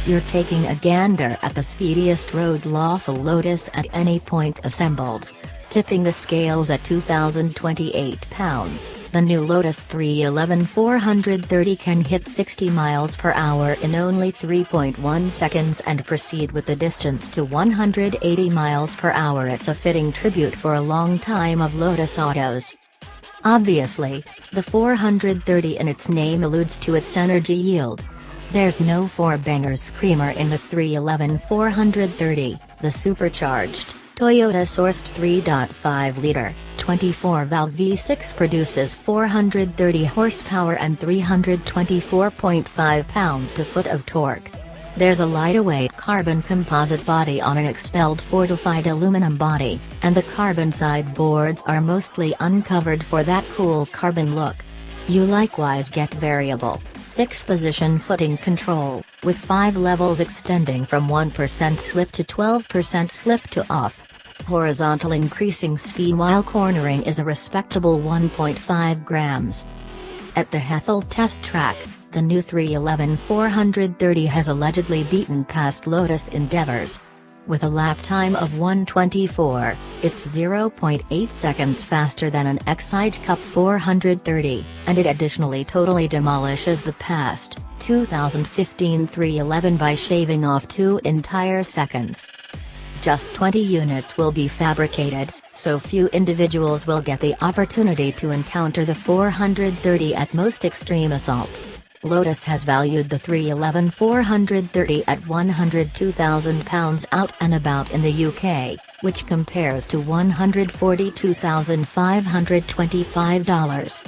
You're taking a gander at the speediest road lawful Lotus at any point assembled. Tipping the scales at 2,028 pounds, the new Lotus 311 430 can hit 60 miles per hour in only 3.1 seconds and proceed with the distance to 180 miles per hour. It's a fitting tribute for a long time of Lotus autos. Obviously, the 430 in its name alludes to its energy yield. There's no four-banger screamer in the 311 430, the supercharged, Toyota-sourced 3.5-liter, 24-valve V6 produces 430 horsepower and 324.5 pounds-to-foot of torque. There's a lighter-weight carbon composite body on an expelled fortified aluminum body, and the carbon side boards are mostly uncovered for that cool carbon look. You likewise get variable, 6-position footing control, with 5 levels extending from 1% slip to 12% slip to off. Horizontal increasing speed while cornering is a respectable 1.5 grams. At the Hethel test track, the new 311 430 has allegedly beaten past Lotus endeavors. With a lap time of 1:24, it's 0.8 seconds faster than an Excite Cup 430, and it additionally totally demolishes the past 2015 311 by shaving off 2 entire seconds. Just 20 units will be fabricated, so few individuals will get the opportunity to encounter the 430 at most extreme assault. Lotus has valued the 311 430 at £102,000 out and about in the UK, which compares to $142,525.